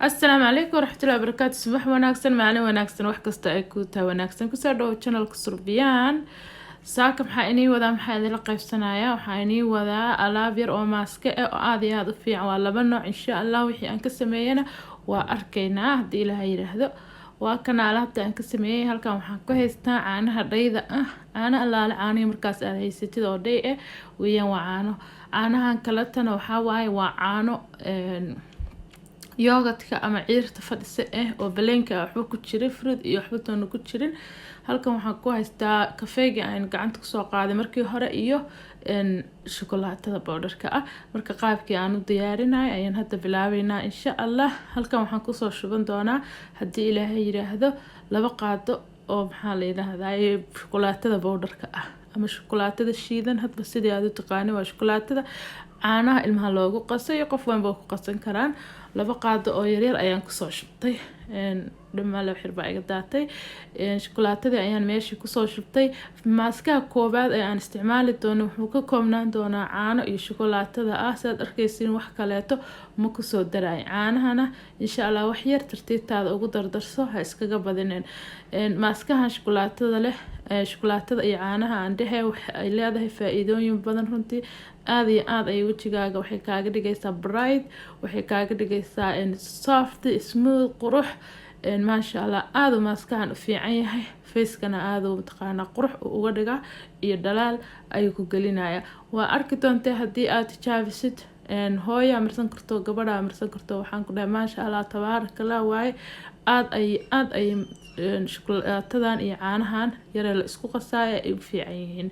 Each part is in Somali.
السلام عليكم ورحمة الله وبركاته. صباح wanaagsan maalin wanaagsan wax kasta ay ku tahay wanaagsan kusoo dhawo channelka Surbiyaan. Saaka maxaa inii wadaa maxaa idin la qaybsanayaa waxaa inii wadaa alaab yar oo maaska ah oo aad iyo aad u fiican waa laba nooc insha Allah wixii aan ka sameeyana waa arkaynaa hadii Ilaahay yiraahdo waa kana alaabta aan ka sameeyay halkan waxaan ku haystaa caanaha dhayda ah caana allaale caanaha markaas aad haysatid oo dhay ah weeyaan waa caanahan kala tan waxaa waaye waa caano yogurtka ama ciirta fadhisa oo baleenka waxba ku jirin fruit iyo waxba toona ku jirin halkan waxaan ku haystaa kafeega aan gacanta ku soo qaaday markii hore iyo shukulaatada powderka ah marka qaabkii aan u diyaarinayo ayaan hadda bilaabaynaa insha Allah halkan waxaan ku soo shuban doonaa hadii Ilaahay yiraahdo laba qaado oo maxaa la yiraahdaa shukulaatada powderka ah ama shukulaatada shiidan hadba sidii aad u taqaani waa shukulaatada caanaha ilmaha loogu qasayo qof walba ku qasan karaan laba qaado oo yaryar ayaan ku soo shubtay dhamaal waxir baa iga daatay shukulaatada ayaan meeshii ku soo shubtay maaskaha koobaad ee aan isticmaali doono wuxuu ka koobnaan doonaa caano iyo shukulaatada ah saad arkaysiin wax kaleeto ma ku soo daray caanahana insha Allah wax yar tartiibtaada ugu dardarso ha iskaga badineen maaskaha shukulaatada leh shukulaatada iyo caanaha aan dhahay ay leedahay faa'iidooyin badan runtii aad iyo aad ay wajigaaga waxay kaaga dhigaysaa bright waxay kaaga dhigaysaa soft smooth qurux ما شاء الله هذا ماسكان في عينه فيسكنا هذا متقانا قرح وغدقة iyo dhalaal ay ku gelinaya waa arki doontaa hadii aad tijaabisid hooyo marsan karto gabadha marsan karto waxaan ku dhahay ma sha Allah tabarakallah waay aad ay shukulaatadan iyo caanahan yar la isku qasaay ay u fiican yihiin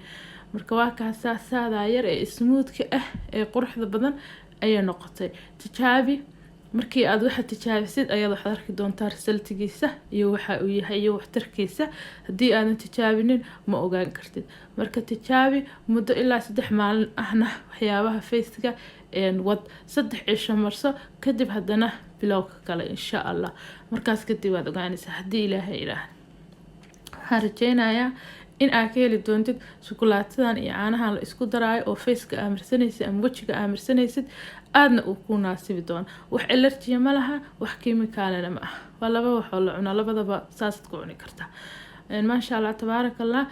marka waa ka saada yar ee smoothka ah ee quruxda badan ay noqotay tijaabi markii aad waxa tijaabisid ayaad wax arki doontaa resultigiisa iyo waxa uu yahay iyo waxtarkiisa hadii aadan tijaabinin ma ogaan kartid marka tijaabi muddo ilaa 3 maalin ahna waxyaabaha face-ka wad 3 cisho marso kadib hadana bilowga kale insha Allah markaas kadib waad ogaanaysaa hadii Ilaahay ilaahay harjeenaya in aad ka heli doontid shukulaatadan iyo caanahan la isku daraayo oo face-ka amarsanaysid ama wajiga amarsanaysid aadna uu ku naasibi doon wax allergy ma laha wax kiimikaalna ma ah waa laba wax oo la cuno labadaba saas ku cuni kartaa ma sha Allah tabarakallah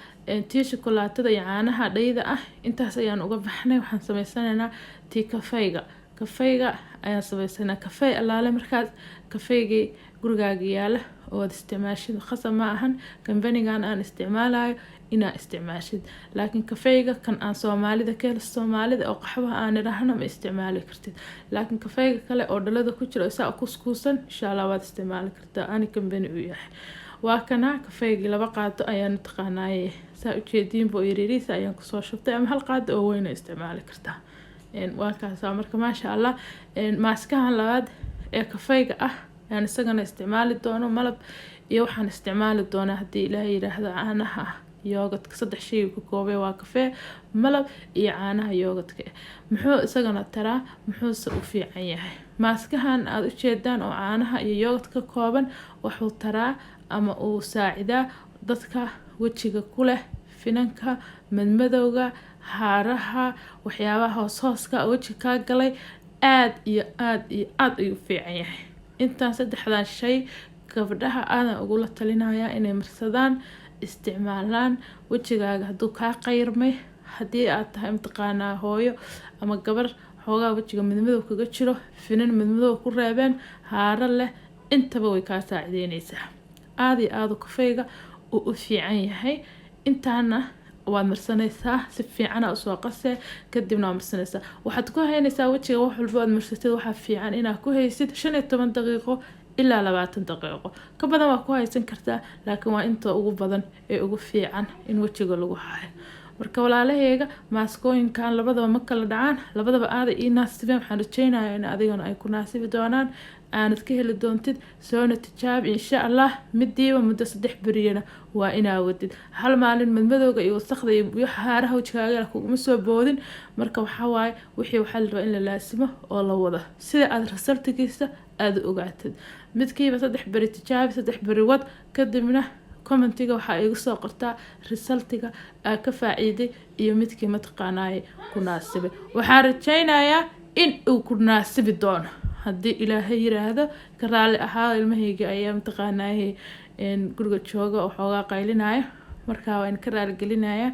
tii shukulaatada iyo caanaha dhayda ah intaas ayaan uga baxnay waxaan sameysanaynaa tii kafeega ayaan sameysanaynaa kafee allaale markaas kafeegii gurigaaga yaala oo aad isticmaashid khasab ma ahan kambanigan aan isticmaalayo ina isticmaashid laakiin kafeega kan aan Soomaalida ka helo Soomaalida oo qaxwaha aan idhaahno ma isticmaali kartid laakiin kafeega kale oo dhalada ku jiro isaa kuskuusan insha Allah waad isticmaali kartaa ani kambani u yahay waa kana kafeegi laba qaado ayaan taqaanaay saa u jeedin boo yariiriisa ayaan ku soo shubtay ama hal qaado oo weyn isticmaali kartaa waa kaas marka ma sha Allah maaskahan labaad ee kafeega ah aan isagana isticmaali doono malab iyo waxaan isticmaali doonaa hadii Ilaahay yiraahdo caanaha yogurtka 3 shay ku koobay waa kafee malab iyo caanaha yogurtka muxuu isagana taraa muxuu u fiican yahay maaskahan aad u jeedaan oo caanaha iyo yogurtka kooban wuxuu taraa ama uu saacidaa dadka wajiga ku leh finanka madmadowga haaraha waxyaabaha hooska wajiga ka galay aad iyo aad ayuu fiican yahay intaan saddexdan shay gabdhaha aan ugu la talinayaa inay marsadaan isticmaalaan wajigaaga haduu ka qayrmay hadii aad tahay imtixaana hooyo ama gabar xoogaa wajiga midmadow kaga jiro finan midmadow ku reebeen haara leh intaba way ka saacideynaysaa aad kafeega u fiican yahay intaana waad marsanaysaa si fiican u soo qasay kadibna marsanaysaa waxaad ku haynaysaa wajiga wax walba aad marsatid waxa fiican inaad ku haysid 15 daqiiqo ilaa 20 daqiiqo ka badan waa ku haysan kartaa laakiin waa inta ugu badan ee ugu fiican in wajiga lagu hayo marka walaalahayga maaskooyinkan labadaba ma kala dhacaan labadaba aad ii naasibeen waxaan rajeynayaa in adigana ay ku naasibi doonaan aanad ka heli doontid soona tijaab insha Allah midiiba muddo 3 beriyana waa inaa wadid hal maalin madmadowga iyo wasakhda iyo haaraha wajigaaga kuma soo boodin marka waxa waaye wixii waxa la rabaa in la laasimo oo la wada sida aad resultigiisa aad ogaatid midkiiba 3 beri tijaab 3 beri wad kadibna commentiga waxa igu soo qortaa resultiga ka faa'iiday iyo midkii ma taqaanaay ku naasibay waxaan rajeynayaa in uu ku naasibi doono haddii ilaahay yiraahdo ka raali ahaa ilmahayga ayaa mataqaanaa guriga jooga oo xoogaa qaylinaya markaa waan ka raali gelinayaa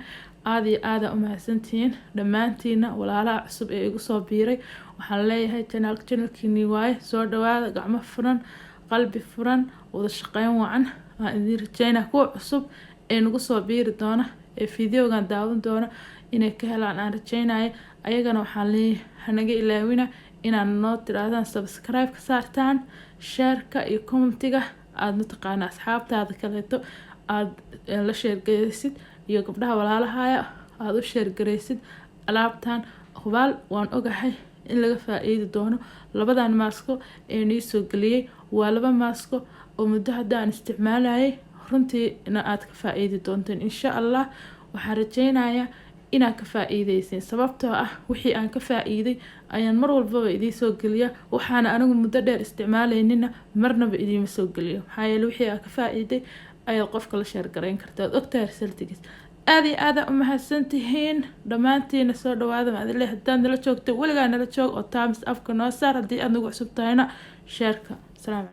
aad iyo aad u mahadsantihiin dhammaantiina walaalaha cusub ee igu soo biiray waxaan leeyahay channelkiini waaye soo dhawaada gacmo furan qalbi furan wada shaqeyn wacan aan idin rajeynaa kuwa cusub ee nagu soo biiri doona ee fiidiyogan daawan doona inay ka helaan aan rajeynayo ayagana waxaan leeyahay hanaga ilaawina inaan noo tiraadaan subscribe ka saartaan shareka iyo commentiga aad mataqaanaa asxaabtaada kaleeto aad la sheergaraysid iyo gabdhaha walaalahaya aad u sheergaraysid alaabtan hubaal waan ogahay in laga faa'iidi doono labadan maasko ee nii soo geliyay waa 2 maasko oo muddo haddaan isticmaalayay runtii in aad ka faa'iidi doonteen insha Allah waxaan rajeynayaa inaan ka faa'iideysin sababtoo ah wixii aan ka faa'iiday ayaan mar walba idin soo geliya waxaan anigu muddo dheer isticmaaleynina marnaba idin soo geliyo maxaa yeelay wixii aan ka faa'iiday ayaad qofka la sheer gareyn kartaa ogtahay resultigiis aad iyo aad u mahadsantihiin dhammaantiina soo dhawaada maadile haddaan nala joogto weligaa nala joog oo thumbs up ka noo saar haddii aad nagu cusub tahayna sheerka salaam